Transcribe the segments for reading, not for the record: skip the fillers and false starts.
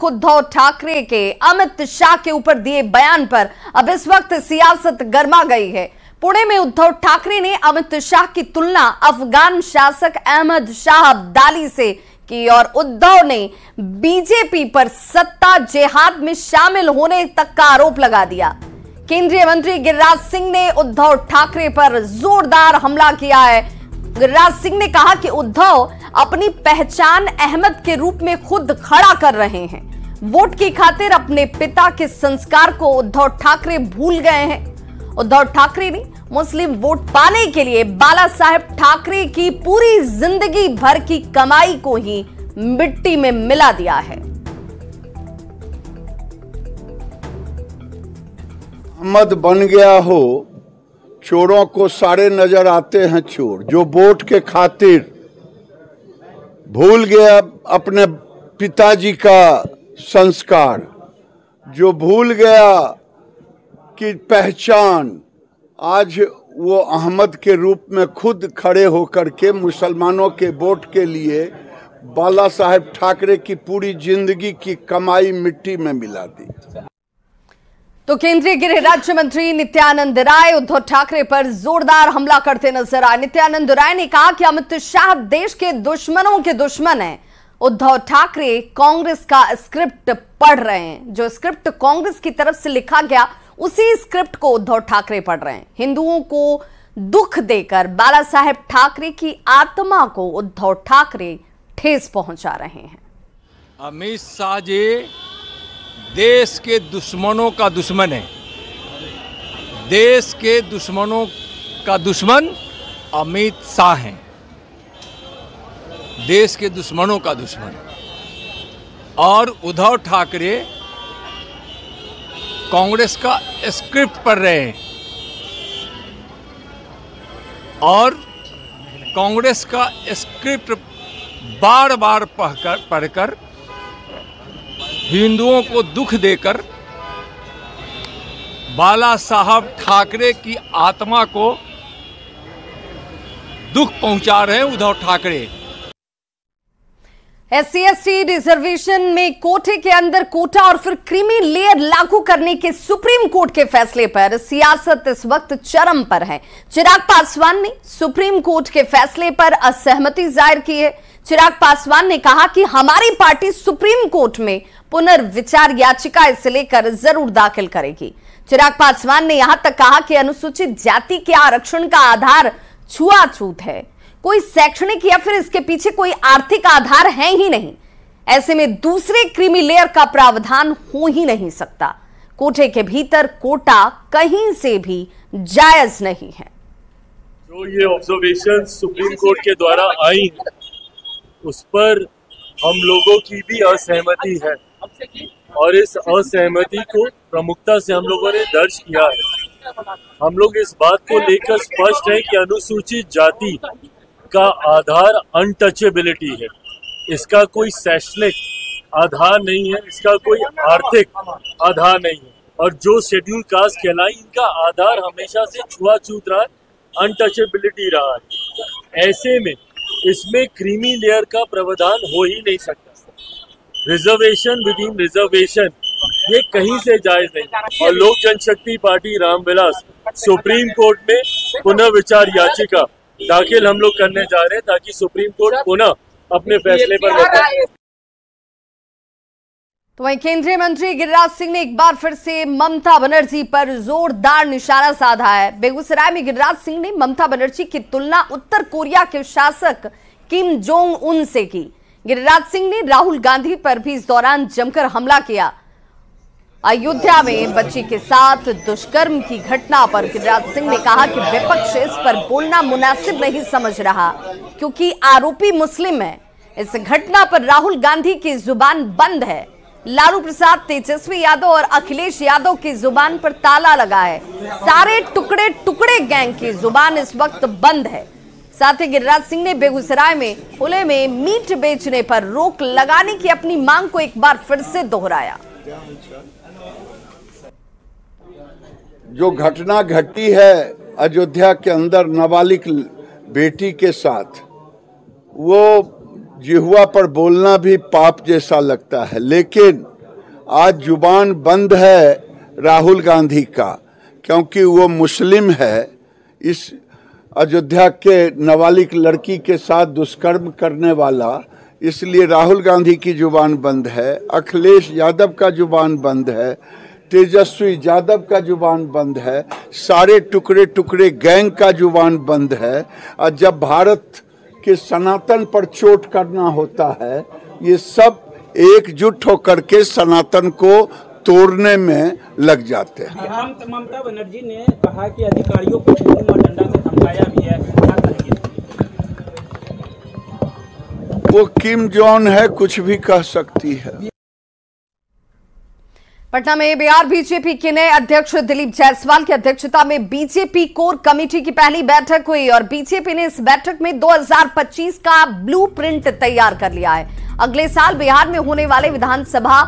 उद्धव ठाकरे के अमित शाह के ऊपर दिए बयान पर अब इस वक्त सियासत गर्मा गई है। पुणे में उद्धव ठाकरे ने अमित शाह की तुलना अफगान शासक अहमद शाह अब्दाली से की और उद्धव ने बीजेपी पर सत्ता जेहाद में शामिल होने तक का आरोप लगा दिया। केंद्रीय मंत्री गिरिराज सिंह ने उद्धव ठाकरे पर जोरदार हमला किया है। गिरिराज सिंह ने कहा कि उद्धव अपनी पहचान अहमद के रूप में खुद खड़ा कर रहे हैं। वोट की खातिर अपने पिता के संस्कार को उद्धव ठाकरे भूल गए हैं। उद्धव ठाकरे ने मुस्लिम वोट पाने के लिए बाला साहेब ठाकरे की पूरी जिंदगी भर की कमाई को ही मिट्टी में मिला दिया है। अहमद बन गया हो, चोरों को सारे नजर आते हैं चोर। जो वोट के खातिर भूल गया अपने पिताजी का संस्कार, जो भूल गया कि पहचान, आज वो अहमद के रूप में खुद खड़े होकर के मुसलमानों के वोट के लिए बाला साहेब ठाकरे की पूरी जिंदगी की कमाई मिट्टी में मिला दी। तो केंद्रीय गृह राज्य मंत्री नित्यानंद राय उद्धव ठाकरे पर जोरदार हमला करते नजर आए। नित्यानंद राय ने कहा कि अमित शाह देश के दुश्मनों के दुश्मन हैं। उद्धव ठाकरे कांग्रेस का स्क्रिप्ट पढ़ रहे हैं। जो स्क्रिप्ट कांग्रेस की तरफ से लिखा गया उसी स्क्रिप्ट को उद्धव ठाकरे पढ़ रहे हैं। हिंदुओं को दुख देकर बाला साहेब ठाकरे की आत्मा को उद्धव ठाकरे ठेस पहुंचा रहे हैं। अमित शाह जी देश के दुश्मनों का दुश्मन है। देश के दुश्मनों का दुश्मन अमित शाह हैं। देश के दुश्मनों का दुश्मन। और उद्धव ठाकरे कांग्रेस का स्क्रिप्ट पढ़ रहे हैं और कांग्रेस का स्क्रिप्ट बार बार पढ़कर हिंदुओं को दुख देकर बाला साहब ठाकरे की आत्मा को दुख पहुंचा रहे हैं उद्धव ठाकरे। SC/ST रिजर्वेशन में कोटे के अंदर कोटा और फिर क्रीमी लेयर लागू करने के सुप्रीम कोर्ट के फैसले पर सियासत इस वक्त चरम पर है। चिराग पासवान ने सुप्रीम कोर्ट के फैसले पर असहमति जाहिर की है। चिराग पासवान ने कहा कि हमारी पार्टी सुप्रीम कोर्ट में पुनर्विचार याचिका इसे लेकर जरूर दाखिल करेगी। चिराग पासवान ने यहां तक कहा कि अनुसूचित जाति के आरक्षण का आधार छुआछूत है, कोई शैक्षणिक या फिर इसके पीछे कोई आर्थिक आधार है ही नहीं। ऐसे में दूसरे क्रीमी लेयर का प्रावधान हो ही नहीं सकता। कोटे के भीतर कोटा कहीं से भी जायज नहीं है। जो ये ऑब्जर्वेशन सुप्रीम कोर्ट के द्वारा आई है उस पर हम लोगों की भी असहमति है और इस असहमति को प्रमुखता से हम लोगों ने दर्ज किया है। हम लोग इस बात को लेकर स्पष्ट है कि अनुसूचित जाति का आधार अनटचेबिलिटी है। इसका कोई शैक्षणिक आधार नहीं है, इसका कोई आर्थिक आधार नहीं है और जो शेड्यूल कास्ट कहलाई इनका आधार हमेशा से छुआछूत रहा है, अनटचेबिलिटी रहा है। ऐसे में इसमें क्रीमी लेयर का प्रावधान हो ही नहीं सकता। रिजर्वेशन विद इन रिजर्वेशन ये कहीं से जायज नहीं। और लोक जनशक्ति पार्टी रामविलास सुप्रीम कोर्ट में पुनर्विचार याचिका दाखिल हम लोग करने जा रहे हैं ताकि सुप्रीम कोर्ट पुनः अपने फैसले पर बताए। तो वहीं केंद्रीय मंत्री गिरिराज सिंह ने एक बार फिर से ममता बनर्जी पर जोरदार निशाना साधा है। बेगूसराय में गिरिराज सिंह ने ममता बनर्जी की तुलना उत्तर कोरिया के शासक किम जोंग उन से की। गिरिराज सिंह ने राहुल गांधी पर भी इस दौरान जमकर हमला किया। अयोध्या में बच्ची के साथ दुष्कर्म की घटना पर गिरिराज सिंह ने कहा कि विपक्ष इस पर बोलना मुनासिब नहीं समझ रहा क्योंकि आरोपी मुस्लिम है। इस घटना पर राहुल गांधी की जुबान बंद है। लालू प्रसाद, तेजस्वी यादव और अखिलेश यादव की जुबान पर ताला लगा है। सारे टुकड़े टुकड़े गैंग की जुबान इस वक्त बंद है। साथ ही गिरिराज सिंह ने बेगूसराय में खुले में मीट बेचने पर रोक लगाने की अपनी मांग को एक बार फिर से दोहराया। जो घटना घटी है अयोध्या के अंदर नाबालिग बेटी के साथ, वो जिह्वा पर बोलना भी पाप जैसा लगता है, लेकिन आज जुबान बंद है राहुल गांधी का, क्योंकि वो मुस्लिम है। इस अयोध्या के नाबालिग लड़की के साथ दुष्कर्म करने वाला, इसलिए राहुल गांधी की जुबान बंद है। अखिलेश यादव का जुबान बंद है, तेजस्वी यादव का जुबान बंद है, सारे टुकड़े टुकड़े गैंग का जुबान बंद है। और जब भारत के सनातन पर चोट करना होता है, ये सब एकजुट होकर के सनातन को तोड़ने में लग जाते हैं। ममता बनर्जी ने कहा कि अधिकारियों को और डंडा से धमकाया भी है, क्या करेंगे? वो किम जॉन है, कुछ भी कह सकती है। पटना में बिहार बीजेपी के नए अध्यक्ष दिलीप जायसवाल की अध्यक्षता में बीजेपी कोर कमेटी की पहली बैठक हुई और बीजेपी ने इस बैठक में 2025 का ब्लूप्रिंट तैयार कर लिया है। अगले साल बिहार में होने वाले विधानसभा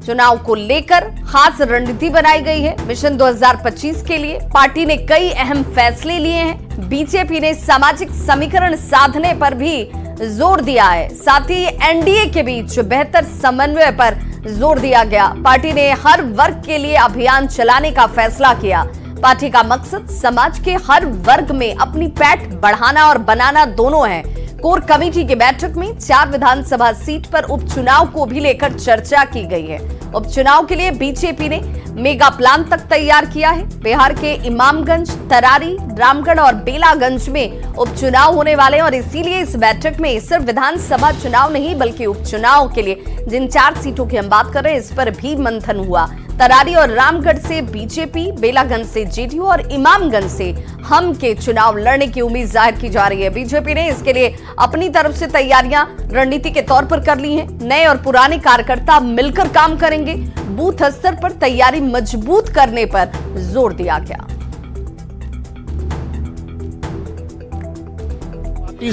चुनाव को लेकर खास रणनीति बनाई गई है। मिशन 2025 के लिए पार्टी ने कई अहम फैसले लिए हैं। बीजेपी ने सामाजिक समीकरण साधने पर भी जोर दिया है, साथ ही एनडीए के बीच बेहतर समन्वय पर जोर दिया गया। पार्टी ने हर वर्ग के लिए अभियान चलाने का फैसला किया। पार्टी का मकसद समाज के हर वर्ग में अपनी पैठ बढ़ाना और बनाना दोनों है। कोर कमेटी की बैठक में 4 विधानसभा सीट पर उपचुनाव को भी लेकर चर्चा की गई है। उपचुनाव के लिए बीजेपी ने मेगा प्लान तक तैयार किया है। बिहार के इमामगंज, तरारी, रामगढ़ और बेलागंज में उपचुनाव होने वाले और इसीलिए इस बैठक में सिर्फ विधानसभा चुनाव नहीं बल्कि उपचुनाव के लिए जिन 4 सीटों की हम बात कर रहे हैं, इस पर भी मंथन हुआ। तरारी और रामगढ़ से बीजेपी, बेलागंज से जेडीयू और इमामगंज से हम के चुनाव लड़ने की उम्मीद जाहिर की जा रही है। बीजेपी ने इसके लिए अपनी तरफ से तैयारियां रणनीति के तौर पर कर ली हैं। नए और पुराने कार्यकर्ता मिलकर काम करेंगे। बूथ स्तर पर तैयारी मजबूत करने पर जोर दिया गया।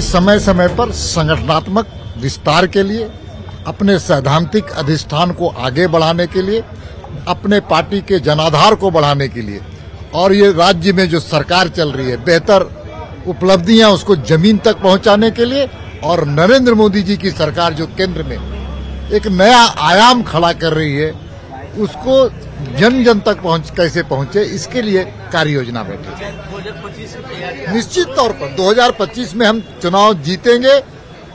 समय समय पर संगठनात्मक विस्तार के लिए, अपने सैद्धांतिक अधिष्ठान को आगे बढ़ाने के लिए, अपने पार्टी के जनाधार को बढ़ाने के लिए और ये राज्य में जो सरकार चल रही है बेहतर उपलब्धियां उसको जमीन तक पहुंचाने के लिए और नरेंद्र मोदी जी की सरकार जो केंद्र में एक नया आयाम खड़ा कर रही है उसको जन जन तक कैसे पहुंचे, इसके लिए कार्य योजना बैठी। निश्चित तौर पर 2025 में हम चुनाव जीतेंगे,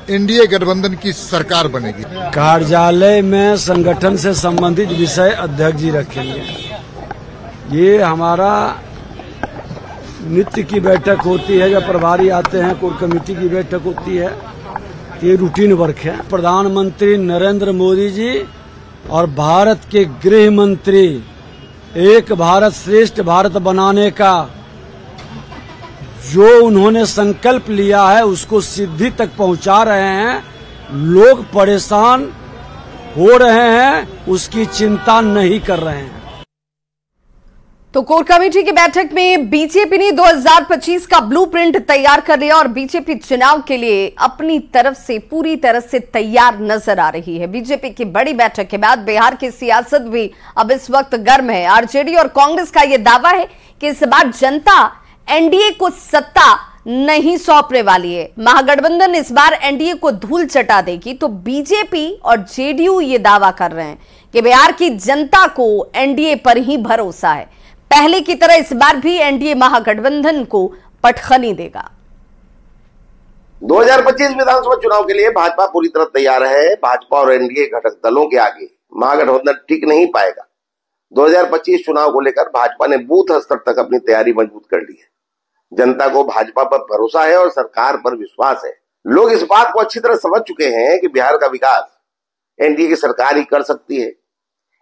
एनडीए गठबंधन की सरकार बनेगी। कार्यालय में संगठन से संबंधित विषय अध्यक्ष जी रखेंगे। ये हमारा नित्य की बैठक होती है, जब प्रभारी आते हैं कोर कमेटी की बैठक होती है, ये रूटीन वर्क है। प्रधानमंत्री नरेंद्र मोदी जी और भारत के गृह मंत्री एक भारत श्रेष्ठ भारत बनाने का जो उन्होंने संकल्प लिया है उसको सिद्धि तक पहुंचा रहे हैं। लोग परेशान हो रहे हैं, उसकी चिंता नहीं कर रहे हैं। तो कोर कमेटी की बैठक में बीजेपी ने 2025 का ब्लूप्रिंट तैयार कर लिया और बीजेपी चुनाव के लिए अपनी तरफ से पूरी तरह से तैयार नजर आ रही है। बीजेपी की बड़ी बैठक के बाद बिहार की सियासत भी अब इस वक्त गर्म है। आरजेडी और कांग्रेस का यह दावा है कि इस बार जनता एनडीए को सत्ता नहीं सौंपने वाली है। महागठबंधन इस बार एनडीए को धूल चटा देगी। तो बीजेपी और जेडीयू ये दावा कर रहे हैं कि बिहार की जनता को एनडीए पर ही भरोसा है। पहले की तरह इस बार भी एनडीए महागठबंधन को पटखनी देगा। 2025 विधानसभा चुनाव के लिए भाजपा पूरी तरह तैयार है। भाजपा और एनडीए घटक दलों के आगे महागठबंधन टिक नहीं पाएगा। 2025 चुनाव को लेकर भाजपा ने बूथ स्तर तक अपनी तैयारी मजबूत कर ली है। जनता को भाजपा पर भरोसा है और सरकार पर विश्वास है। लोग इस बात को अच्छी तरह समझ चुके हैं कि बिहार का विकास एनडीए की सरकार ही कर सकती है।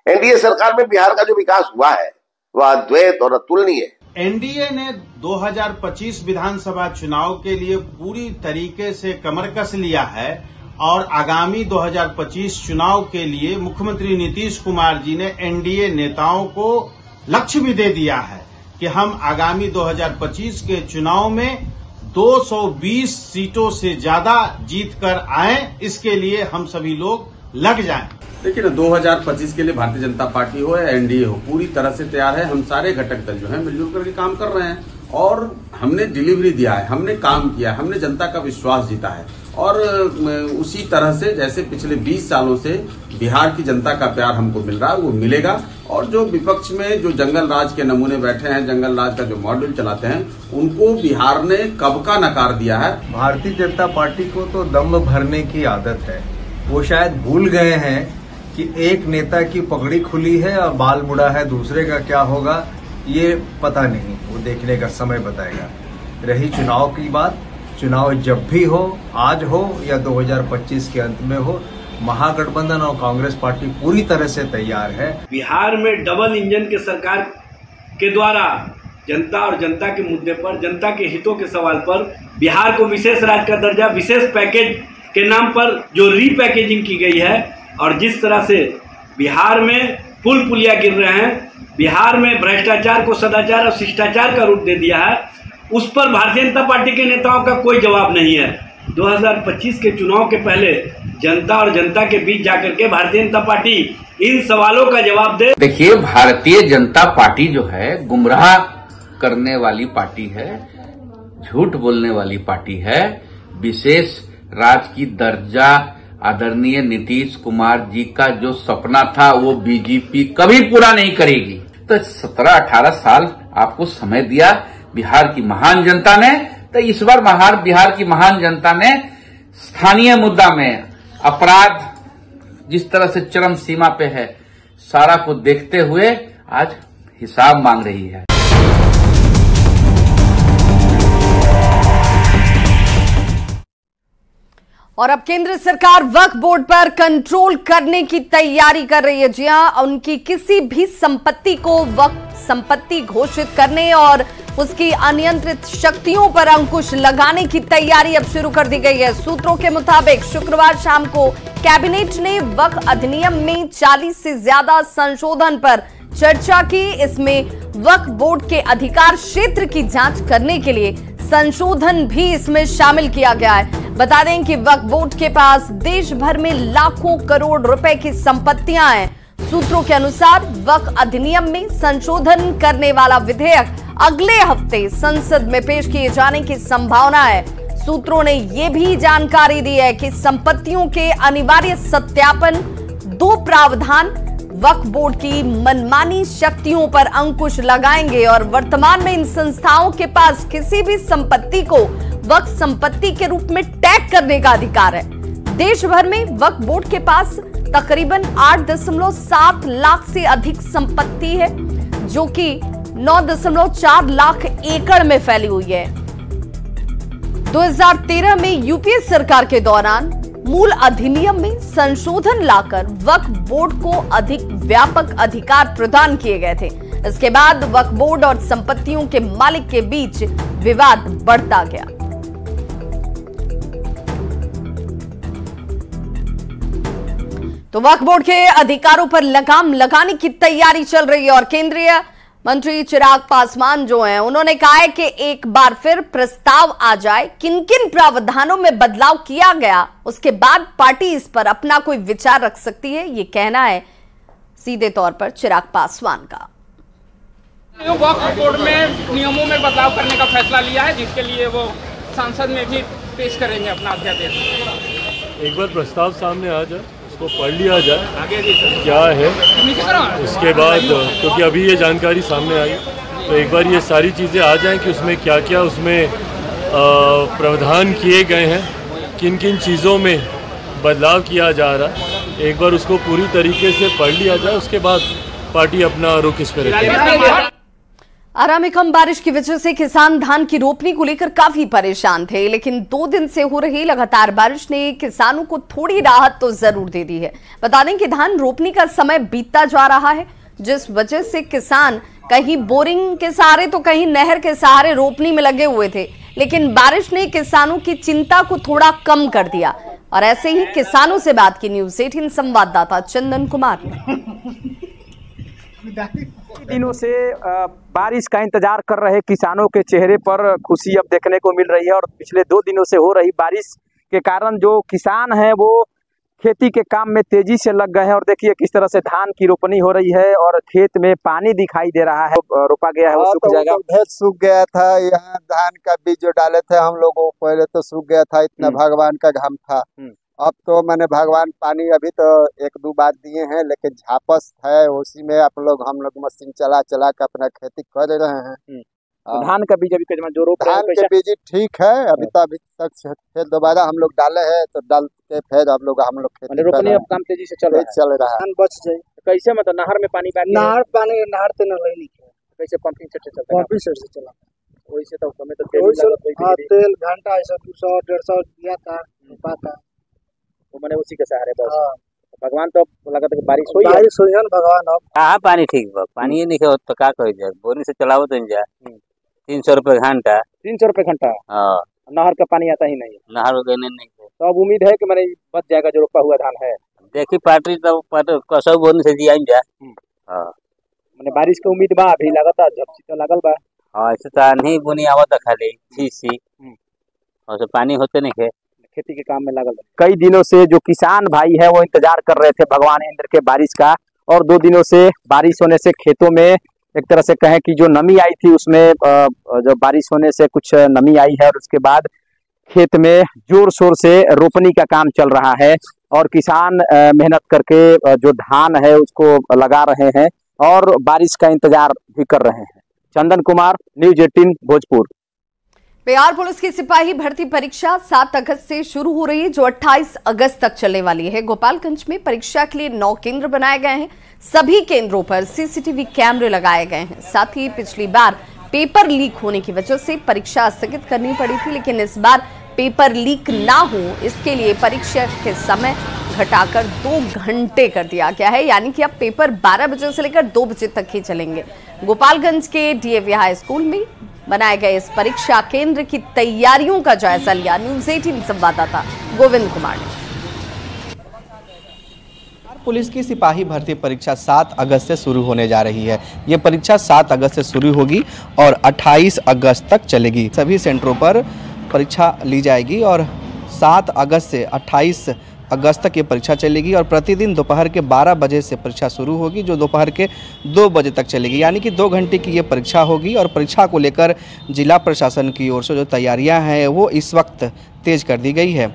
एनडीए सरकार में बिहार का जो विकास हुआ है वह अद्वैत और अतुलनीय है। एनडीए ने 2025 विधानसभा चुनाव के लिए पूरी तरीके से कमर कस लिया है और आगामी 2025 चुनाव के लिए मुख्यमंत्री नीतीश कुमार जी ने एनडीए नेताओं को लक्ष्य भी दे दिया है कि हम आगामी 2025 के चुनाव में 220 सीटों से ज्यादा जीत कर आए। इसके लिए हम सभी लोग लग जाएं। देखिए ना, 2025 के लिए भारतीय जनता पार्टी हो या एनडीए हो पूरी तरह से तैयार है। हम सारे घटक दल जो है मिलजुल करके काम कर रहे हैं। और हमने डिलीवरी दिया है, हमने काम किया है, हमने जनता का विश्वास जीता है। और उसी तरह से जैसे पिछले 20 सालों से बिहार की जनता का प्यार हमको मिल रहा है वो मिलेगा। और जो विपक्ष में जो जंगल राज के नमूने बैठे हैं, जंगल राज का जो मॉडल चलाते हैं, उनको बिहार ने कब का नकार दिया है। भारतीय जनता पार्टी को तो दम भरने की आदत है। वो शायद भूल गए हैं कि एक नेता की पगड़ी खुली है और बाल मुड़ा है, दूसरे का क्या होगा ये पता नहीं, वो देखने का समय बताएगा। रही चुनाव की बात, चुनाव जब भी हो, आज हो या 2025 के अंत में हो, महागठबंधन और कांग्रेस पार्टी पूरी तरह से तैयार है। बिहार में डबल इंजन के सरकार के द्वारा जनता और जनता के मुद्दे पर, जनता के हितों के सवाल पर बिहार को विशेष राज्य का दर्जा, विशेष पैकेज के नाम पर जो रीपैकेजिंग की गई है और जिस तरह से बिहार में पुल पुलिया गिर रहे हैं, बिहार में भ्रष्टाचार को सदाचार और शिष्टाचार का रूप दे दिया है, उस पर भारतीय जनता पार्टी के नेताओं का कोई जवाब नहीं है। 2025 के चुनाव के पहले जनता और जनता के बीच जाकर के भारतीय जनता पार्टी इन सवालों का जवाब दे। देखिए, भारतीय जनता पार्टी जो है गुमराह करने वाली पार्टी है, झूठ बोलने वाली पार्टी है। विशेष राज्य की दर्जा आदरणीय नीतीश कुमार जी का जो सपना था वो बीजेपी कभी पूरा नहीं करेगी। तो 17-18 साल आपको समय दिया बिहार की महान जनता ने, तो इस बार बिहार की महान जनता ने स्थानीय मुद्दा में अपराध जिस तरह से चरम सीमा पे है, सारा को देखते हुए आज हिसाब मांग रही है। और अब केंद्र सरकार वक्फ बोर्ड पर कंट्रोल करने की तैयारी कर रही है। जी हां, उनकी किसी भी संपत्ति को वक्फ संपत्ति घोषित करने और उसकी अनियंत्रित शक्तियों पर अंकुश लगाने की तैयारी अब शुरू कर दी गई है। सूत्रों के मुताबिक शुक्रवार शाम को कैबिनेट ने वक्फ अधिनियम में 40 से ज्यादा संशोधन पर चर्चा की। इसमें वक्फ बोर्ड के अधिकार क्षेत्र की जांच करने के लिए संशोधन भी इसमें शामिल किया गया है। बता दें कि वक्फ बोर्ड के पास देश भर में लाखों करोड़ रुपए की संपत्तियां हैं। सूत्रों के अनुसार वक्फ अधिनियम में संशोधन करने वाला विधेयक अगले हफ्ते संसद में पेश किए जाने की संभावना है। सूत्रों ने यह भी जानकारी दी है कि संपत्तियों के अनिवार्य सत्यापन 2 प्रावधान वक्फ बोर्ड की मनमानी शक्तियों पर अंकुश लगाएंगे और वर्तमान में इन संस्थाओं के पास किसी भी संपत्ति को वक्फ संपत्ति के रूप में टैग करने का अधिकार है। देश भर में वक्फ बोर्ड के पास तकरीबन 8.7 लाख से अधिक संपत्ति है, जो कि 9.4 लाख एकड़ में फैली हुई है। 2013 में यूपीए सरकार के दौरान मूल अधिनियम में संशोधन लाकर वक्फ बोर्ड को अधिक व्यापक अधिकार प्रदान किए गए थे। इसके बाद वक्फ बोर्ड और संपत्तियों के मालिक के बीच विवाद बढ़ता गया। तो वक्फ बोर्ड के अधिकारों पर लगाम लगाने की तैयारी चल रही है और केंद्रीय मंत्री चिराग पासवान जो हैं, उन्होंने कहा है कि एक बार फिर प्रस्ताव आ जाए, किन किन प्रावधानों में बदलाव किया गया, उसके बाद पार्टी इस पर अपना कोई विचार रख सकती है। ये कहना है सीधे तौर पर चिराग पासवान का। वक्फ बोर्ड में नियमों में बदलाव करने का फैसला लिया है, जिसके लिए वो संसद में भी पेश करेंगे अपना अध्यादेश। एक बार प्रस्ताव सामने आ जाए, उसको पढ़ लिया जाए क्या है, उसके बाद क्योंकि अभी ये जानकारी सामने आई, तो एक बार ये सारी चीज़ें आ जाएं कि उसमें क्या क्या उसमें प्रावधान किए गए हैं, किन किन चीज़ों में बदलाव किया जा रहा है, एक बार उसको पूरी तरीके से पढ़ लिया जाए, उसके बाद पार्टी अपना रुख इस पर रखेगी। आरा में कम बारिश की वजह से किसान धान की रोपनी को लेकर काफी परेशान थे, लेकिन 2 दिन से हो रही लगातार बारिश ने किसानों को थोड़ी राहत तो जरूर दे दी है। बता दें कि धान रोपनी का समय बीतता जा रहा है, जिस वजह से किसान कहीं बोरिंग के सहारे तो कहीं नहर के सहारे रोपनी में लगे हुए थे, लेकिन बारिश ने किसानों की चिंता को थोड़ा कम कर दिया। और ऐसे ही किसानों से बात की न्यूज़ 18 संवाददाता चंदन कुमार ने। दिनों से बारिश का इंतजार कर रहे किसानों के चेहरे पर खुशी अब देखने को मिल रही है और पिछले 2 दिनों से हो रही बारिश के कारण जो किसान हैं वो खेती के काम में तेजी से लग गए हैं और देखिए किस तरह से धान की रोपनी हो रही है और खेत में पानी दिखाई दे रहा है। रोपा गया है वो सूख जाएगा। भेद सूख गया था, यहाँ धान का बीज जो डाले थे हम लोगों पहले तो सूख गया था, इतना भगवान का घाम था। अब तो मैंने भगवान पानी अभी तो 1-2 बार दिए हैं, लेकिन झापस है उसी में हम लोग मशीन चला के अपना खेती कर रहे हैं। तो धान का बीज अभी जो रोप रहे हैं धान के बीज ठीक है, अभी तक फिर दोबारा हम लोग डाले हैं, तो डाल के फिर हम लोग खेती रोपनी अब काम तेजी से चल रहा है। धान बच जाए कैसे मतलब नहर में पानी नहर तो नहीं कैसे पंपिंग सेट से चलता चला वैसे तो हमें तो तेल घंटा ऐसा 200-150 दिया था पाता, तो मैंने उसी के सहारे बस। भगवान तो लगा था कि बारिश हुई है ना भगवान। अब हाँ पानी ठीक बा, पानी ये नहीं हो तो क्या कही जाए, बोरिंग से चलाओ तो जा 300 रुपये घंटा। 300 रुपये घंटा? हाँ। नहर का पानी आता ही नहीं? नहर देने नहीं है। तो अब उम्मीद है कि मैंने बच जाएगा जो रोपा हुआ धान है। देखी पार्टी तो कसौ बोरिंग से जी जा। हाँ मैंने बारिश की उम्मीद बा, अभी लगातार झपसी तो लागल बा। हाँ ऐसे तो नहीं बुनी आवत खाली सी और पानी होते नहीं है, खेती के काम में लागल। कई दिनों से जो किसान भाई है वो इंतजार कर रहे थे भगवान इंद्र के बारिश का, और 2 दिनों से बारिश होने से खेतों में एक तरह से कहें कि जो नमी आई थी उसमें जो बारिश होने से कुछ नमी आई है, और उसके बाद खेत में जोर शोर से रोपनी का काम चल रहा है और किसान मेहनत करके जो धान है उसको लगा रहे हैं और बारिश का इंतजार भी कर रहे हैं। चंदन कुमार, न्यूज़ 18 भोजपुर। बिहार पुलिस की सिपाही भर्ती परीक्षा 7 अगस्त से शुरू हो रही है, जो 28 अगस्त तक चलने वाली है। गोपालगंज में परीक्षा के लिए 9 केंद्र बनाए गए हैं। सभी केंद्रों पर सीसीटीवी कैमरे लगाए गए हैं। साथ ही पिछली बार पेपर लीक होने की वजह से परीक्षा स्थगित करनी पड़ी थी, लेकिन इस बार पेपर लीक ना हो इसके लिए परीक्षा के समय घटाकर 2 घंटे कर दिया गया है। यानी कि अब पेपर 12 बजे से लेकर 2 बजे तक ही चलेंगे। गोपालगंज के डीएवी हाई स्कूल में बनाए गए इस परीक्षा केंद्र की तैयारियों का जायजा लिया न्यूज़ 18 संवाददाता गोविंद कुमार ने। पुलिस की सिपाही भर्ती परीक्षा 7 अगस्त से शुरू होने जा रही है। ये परीक्षा 7 अगस्त से शुरू होगी और 28 अगस्त तक चलेगी। सभी सेंटरों पर परीक्षा ली जाएगी और 7 अगस्त से 28 अगस्त तक ये परीक्षा चलेगी और प्रतिदिन दोपहर के 12 बजे से परीक्षा शुरू होगी, जो दोपहर के 2 बजे तक चलेगी। यानी कि 2 घंटे की ये परीक्षा होगी और परीक्षा को लेकर जिला प्रशासन की ओर से जो तैयारियां हैं वो इस वक्त तेज कर दी गई है।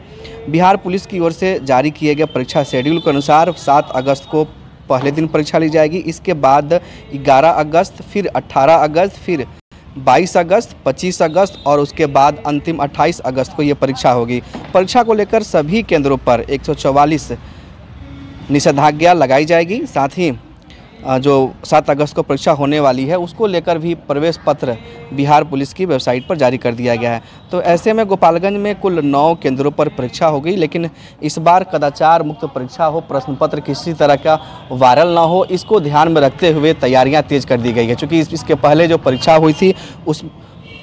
बिहार पुलिस की ओर से जारी किए गए परीक्षा शेड्यूल के अनुसार 7 अगस्त को पहले दिन परीक्षा ली जाएगी। इसके बाद 11 अगस्त, फिर 18 अगस्त, फिर 22 अगस्त, 25 अगस्त और उसके बाद अंतिम 28 अगस्त को ये परीक्षा होगी। परीक्षा को लेकर सभी केंद्रों पर 144 निषेधाज्ञा लगाई जाएगी। साथ ही जो 7 अगस्त को परीक्षा होने वाली है उसको लेकर भी प्रवेश पत्र बिहार पुलिस की वेबसाइट पर जारी कर दिया गया है। तो ऐसे में गोपालगंज में कुल 9 केंद्रों पर परीक्षा होगी, लेकिन इस बार कदाचार मुक्त परीक्षा हो, प्रश्न पत्र किसी तरह का वायरल ना हो, इसको ध्यान में रखते हुए तैयारियां तेज कर दी गई है। क्योंकि इसके पहले जो परीक्षा हुई थी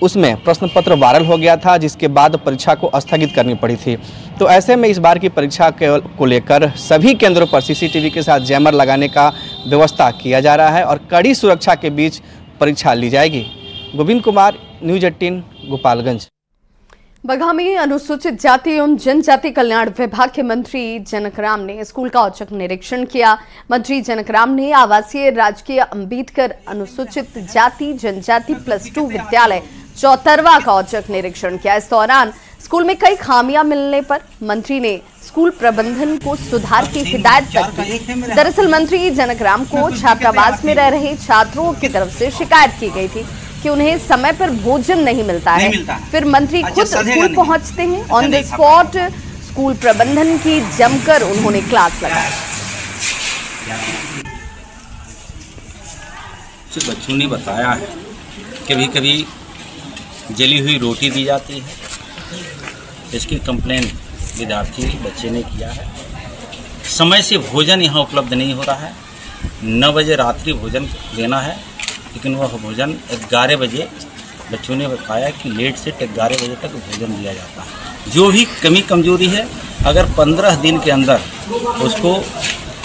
उसमें प्रश्न पत्र वायरल हो गया था, जिसके बाद परीक्षा को स्थगित करनी पड़ी थी। तो ऐसे में इस बार की परीक्षा को लेकर सभी केंद्रों पर सीसीटीवी के साथ जैमर लगाने का व्यवस्था किया जा रहा है और कड़ी सुरक्षा के बीच परीक्षा ली जाएगी। गोविंद कुमार, न्यूज़ 18 गोपालगंज। बगहा में अनुसूचित जाति एवं जनजाति कल्याण विभाग के मंत्री जनक राम ने स्कूल का औचक निरीक्षण किया। मंत्री जनक राम ने आवासीय राजकीय अंबेडकर अनुसूचित जाति जनजाति +2 विद्यालय चौतरवा का औचक निरीक्षण किया। इस दौरान स्कूल में कई खामियां मिलने पर मंत्री ने स्कूल प्रबंधन को सुधार की हिदायत दी। दरअसल मंत्री जनक राम को छात्रावास में रह रहे छात्रों की तरफ से शिकायत की गई थी कि उन्हें समय पर भोजन नहीं मिलता है। फिर मंत्री खुद स्कूल पहुंचते हैं। ऑन द स्पॉट स्कूल प्रबंधन की जमकर उन्होंने क्लास लगाई। बच्चों ने बताया है कभी कभी जली हुई रोटी दी जाती है, इसकी कंप्लेन विद्यार्थी बच्चे ने किया है। समय से भोजन यहाँ उपलब्ध नहीं हो रहा है। 9 बजे रात्रि भोजन देना है, लेकिन वह भोजन 11 बजे बच्चों ने बताया कि लेट से 11 बजे तक भोजन दिया जाता है। जो भी कमी कमजोरी है, अगर 15 दिन के अंदर उसको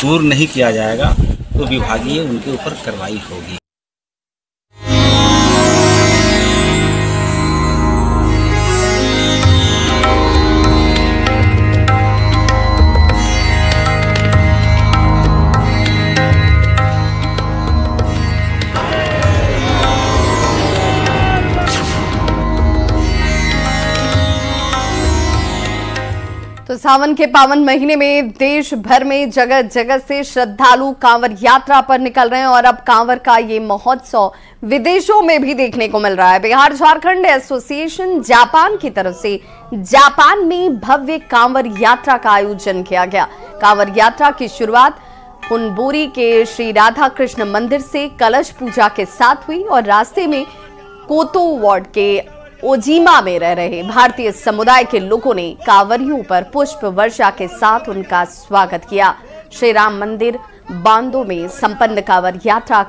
दूर नहीं किया जाएगा तो विभागीय उनके ऊपर कार्रवाई होगी। सावन के पावन महीने में देश भर में जगह जगह से श्रद्धालु कांवर यात्रा पर निकल रहे हैं और अब कांवर का ये महोत्सव विदेशों में भी देखने को मिल रहा है। बिहार झारखंड एसोसिएशन जापान की तरफ से जापान में भव्य कांवर यात्रा का आयोजन किया गया। कांवर यात्रा की शुरुआत पुनबोरी के श्री राधा कृष्ण मंदिर से कलश पूजा के साथ हुई और रास्ते में कोतो वार्ड के ओजिमा में रह रहे भारतीय समुदाय के लोगों ने कांवरियों पर पुष्प वर्षा के साथ उनका स्वागत किया। श्री राम मंदिर बांदो में संपन्न कांवर यात्रा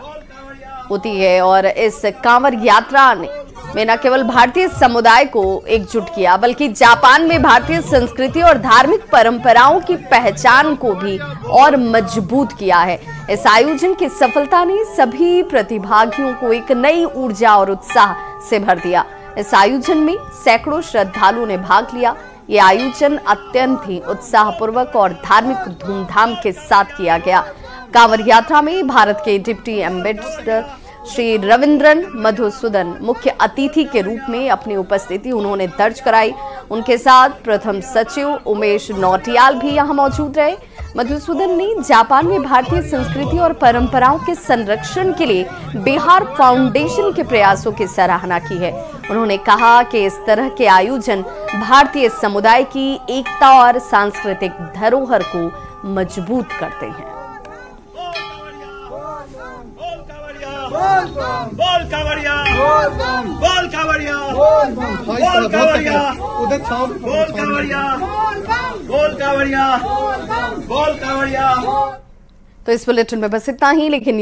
होती है और इस कांवर यात्रा में न केवल भारतीय समुदाय को एकजुट किया बल्कि जापान में भारतीय संस्कृति और धार्मिक परंपराओं की पहचान को भी और मजबूत किया है। इस आयोजन की सफलता ने सभी प्रतिभागियों को एक नई ऊर्जा और उत्साह से भर दिया। इस आयोजन में सैकड़ों श्रद्धालुओं ने भाग लिया। ये आयोजन अत्यंत ही उत्साहपूर्वक और धार्मिक धूमधाम के साथ किया गया। कांवर यात्रा में भारत के डिप्टी एम्बेसडर श्री रविंद्रन मधुसूदन मुख्य अतिथि के रूप में अपनी उपस्थिति उन्होंने दर्ज कराई। उनके साथ प्रथम सचिव उमेश नौटियाल भी यहां मौजूद रहे। मधुसूदन ने जापान में भारतीय संस्कृति और परंपराओं के संरक्षण के लिए बिहार फाउंडेशन के प्रयासों की सराहना की है। उन्होंने कहा कि इस तरह के आयोजन भारतीय समुदाय की एकता और सांस्कृतिक धरोहर को मजबूत करते हैं। बोल कांवरिया, बोल कांवरिया, बोल कांवरिया, बोल कांवरिया, बोल कांवरिया, बोल कांवरिया। तो इस बुलेटिन में बस इतना ही, लेकिन